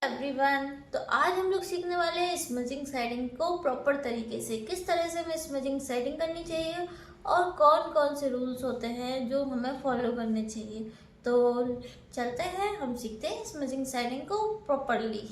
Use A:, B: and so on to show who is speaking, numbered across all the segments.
A: Everyone, तो आज हम लोग सीखने वाले हैं स्मजिंग शेडिंग को प्रॉपर तरीके से। किस तरह से हमें स्मजिंग शेडिंग करनी चाहिए और कौन कौन से रूल्स होते हैं जो हमें फॉलो करने चाहिए। तो चलते हैं, हम सीखते हैं स्मजिंग शेडिंग को प्रॉपरली।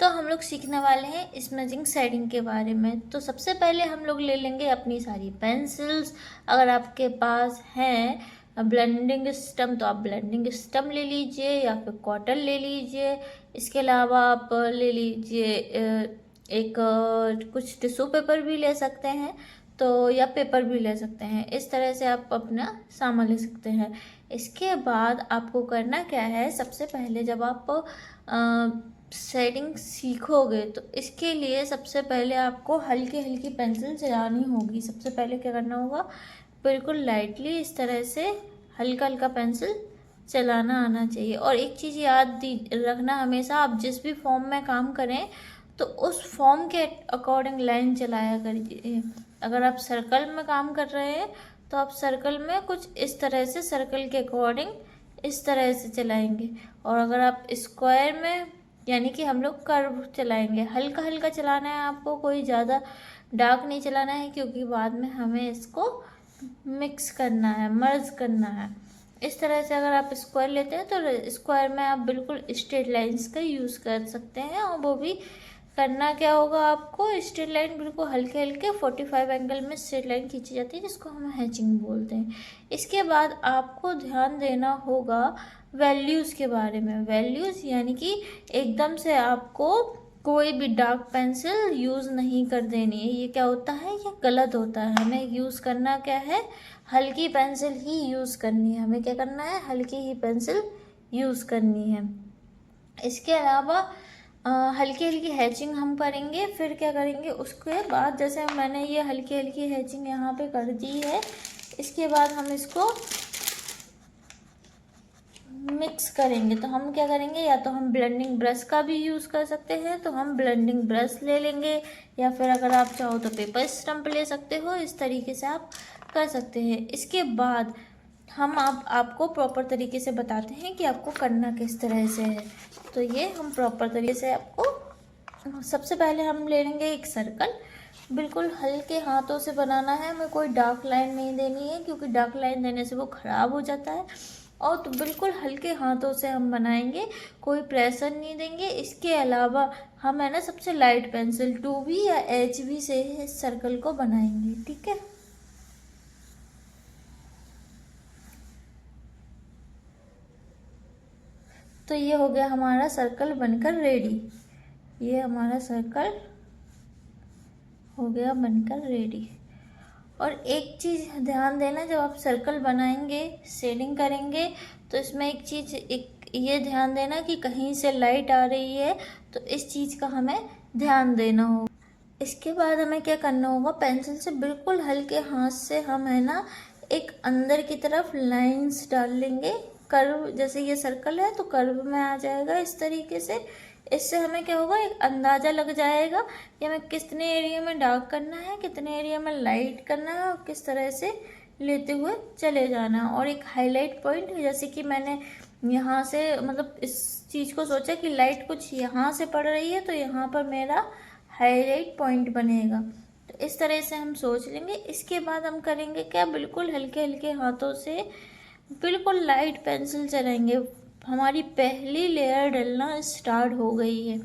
A: तो हम लोग सीखने वाले हैं स्मजिंग शेडिंग के बारे में। तो सबसे पहले हम लोग ले लेंगे अपनी सारी पेंसिल्स। अगर आपके पास हैं ब्लेंडिंग सिस्टम तो आप ब्लेंडिंग सिस्टम ले लीजिए या फिर कॉटन ले लीजिए। इसके अलावा आप ले लीजिए एक कुछ टिश्यू पेपर भी ले सकते हैं, तो या पेपर भी ले सकते हैं। इस तरह से आप अपना सामान ले सकते हैं। इसके बाद आपको करना क्या है, सबसे पहले जब आप शेडिंग सीखोगे तो इसके लिए सबसे पहले आपको हल्की हल्की पेंसिल चलानी होगी। सबसे पहले क्या करना होगा, बिल्कुल लाइटली इस तरह से हल्का हल्का पेंसिल चलाना आना चाहिए। और एक चीज़ याद रखना, हमेशा आप जिस भी फॉर्म में काम करें तो उस फॉर्म के अकॉर्डिंग लाइन चलाया करिए। अगर आप सर्कल में काम कर रहे हैं तो आप सर्कल में कुछ इस तरह से सर्कल के अकॉर्डिंग इस तरह से चलाएंगे। और अगर आप स्क्वायर में यानी कि हम लोग कर्व चलाएंगे, हल्का हल्का चलाना है आपको, कोई ज़्यादा डार्क नहीं चलाना है, क्योंकि बाद में हमें इसको मिक्स करना है, मर्ज करना है। इस तरह से अगर आप स्क्वायर लेते हैं तो स्क्वायर में आप बिल्कुल स्ट्रेट लाइंस का यूज़ कर सकते हैं। और वो भी करना क्या होगा, आपको स्ट्रेट लाइन बिल्कुल हल्के हल्के 45 एंगल में स्ट्रेट लाइन खींची जाती है, जिसको हम हैचिंग बोलते हैं। इसके बाद आपको ध्यान देना होगा वैल्यूज़ के बारे में। वैल्यूज़ यानी कि एकदम से आपको कोई भी डार्क पेंसिल यूज़ नहीं कर देनी है। ये क्या होता है, ये गलत होता है। हमें यूज़ करना क्या है, हल्की पेंसिल ही यूज़ करनी है। हमें क्या करना है, हल्की ही पेंसिल यूज़ करनी है। इसके अलावा हल्की हल्की हैचिंग हम करेंगे। फिर क्या करेंगे, उसके बाद जैसे मैंने ये हल्की हल्की हैचिंग यहाँ पे कर दी है, इसके बाद हम इसको मिक्स करेंगे। तो हम क्या करेंगे, या तो हम ब्लेंडिंग ब्रश का भी यूज़ कर सकते हैं, तो हम ब्लेंडिंग ब्रश ले लेंगे, या फिर अगर आप चाहो तो पेपर स्टम्प ले सकते हो। इस तरीके से आप कर सकते हैं। इसके बाद हम आपको प्रॉपर तरीके से बताते हैं कि आपको करना किस तरह से है। तो ये हम प्रॉपर तरीके से आपको, सबसे पहले हम ले लेंगे एक सर्कल। बिल्कुल हल्के हाथों से बनाना है, हमें कोई डार्क लाइन नहीं देनी है, क्योंकि डार्क लाइन देने से वो ख़राब हो जाता है। और तो बिल्कुल हल्के हाथों से हम बनाएंगे, कोई प्रेशर नहीं देंगे। इसके अलावा हम है ना सबसे लाइट पेंसिल 2B या HB से इस सर्कल को बनाएंगे, ठीक है। तो ये हो गया हमारा सर्कल बनकर रेडी। ये हमारा सर्कल हो गया बनकर रेडी। और एक चीज़ ध्यान देना, जब आप सर्कल बनाएंगे, शेडिंग करेंगे, तो इसमें एक चीज़ ये ध्यान देना कि कहीं से लाइट आ रही है, तो इस चीज़ का हमें ध्यान देना होगा। इसके बाद हमें क्या करना होगा, पेंसिल से बिल्कुल हल्के हाथ से हम है ना एक अंदर की तरफ लाइंस डाल लेंगे। कर्व, जैसे ये सर्कल है तो कर्व में आ जाएगा इस तरीके से। इससे हमें क्या होगा, एक अंदाज़ा लग जाएगा कि हमें कितने एरिया में डार्क करना है, कितने एरिया में लाइट करना है, और किस तरह से लेते हुए चले जाना। और एक हाईलाइट पॉइंट, जैसे कि मैंने यहाँ से मतलब इस चीज़ को सोचा कि लाइट कुछ यहाँ से पड़ रही है, तो यहाँ पर मेरा हाईलाइट पॉइंट बनेगा। तो इस तरह से हम सोच लेंगे। इसके बाद हम करेंगे क्या, बिल्कुल हल्के हल्के हाथों से बिल्कुल लाइट पेंसिल चलाएंगे। हमारी पहली लेयर डलना स्टार्ट हो गई है।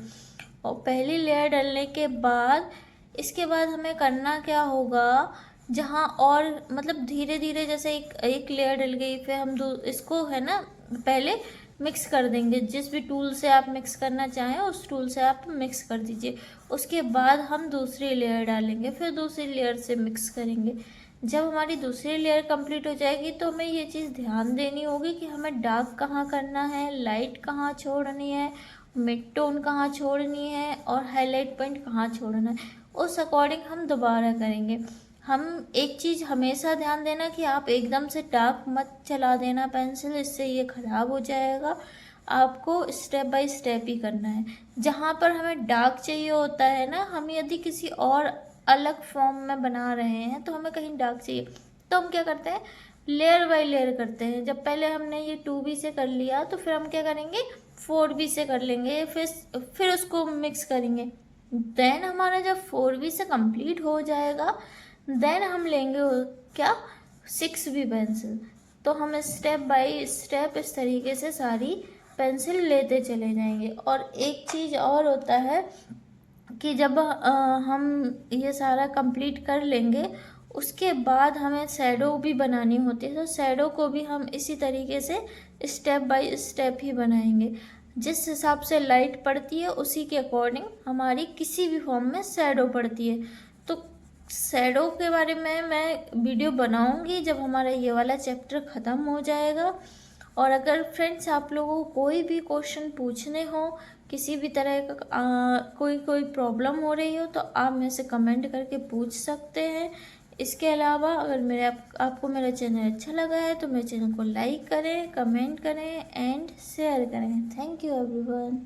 A: और पहली लेयर डलने के बाद इसके बाद हमें करना क्या होगा, जहाँ और मतलब धीरे धीरे जैसे एक लेयर डल गई, फिर हम इसको है ना पहले मिक्स कर देंगे। जिस भी टूल से आप मिक्स करना चाहें उस टूल से आप मिक्स कर दीजिए। उसके बाद हम दूसरी लेयर डालेंगे, फिर दूसरी लेयर से मिक्स करेंगे। जब हमारी दूसरी लेयर कंप्लीट हो जाएगी तो हमें ये चीज़ ध्यान देनी होगी कि हमें डार्क कहाँ करना है, लाइट कहाँ छोड़नी है, मिड टोन कहाँ छोड़नी है, और हाईलाइट पॉइंट कहाँ छोड़ना है। उस अकॉर्डिंग हम दोबारा करेंगे। हम एक चीज़ हमेशा ध्यान देना कि आप एकदम से डार्क मत चला देना पेंसिल, इससे ये ख़राब हो जाएगा। आपको स्टेप बाय स्टेप ही करना है। जहाँ पर हमें डार्क चाहिए होता है ना, हम यदि किसी और अलग फॉर्म में बना रहे हैं तो हमें कहीं डार्क चाहिए, तो हम क्या करते हैं, लेयर बाय लेयर करते हैं। जब पहले हमने ये 2B से कर लिया तो फिर हम क्या करेंगे, 4B से कर लेंगे, फिर उसको मिक्स करेंगे। देन हमारा जब 4B से कंप्लीट हो जाएगा, देन हम लेंगे क्या, 6B पेंसिल। तो हम स्टेप बाय स्टेप इस तरीके से सारी पेंसिल लेते चले जाएंगे। और एक चीज़ और होता है कि जब हम ये सारा कंप्लीट कर लेंगे, उसके बाद हमें शैडो भी बनानी होती है। तो शैडो को भी हम इसी तरीके से स्टेप बाय स्टेप ही बनाएंगे। जिस हिसाब से लाइट पड़ती है उसी के अकॉर्डिंग हमारी किसी भी फॉर्म में शैडो पड़ती है। तो शैडो के बारे में मैं वीडियो बनाऊंगी जब हमारा ये वाला चैप्टर ख़त्म हो जाएगा। और अगर फ्रेंड्स आप लोगों को कोई भी क्वेश्चन पूछने हो, किसी भी तरह का कोई प्रॉब्लम हो रही हो, तो आप मेरे से कमेंट करके पूछ सकते हैं। इसके अलावा अगर आपको मेरा चैनल अच्छा लगा है तो मेरे चैनल को लाइक करें, कमेंट करें एंड शेयर करें। Thank you everyone.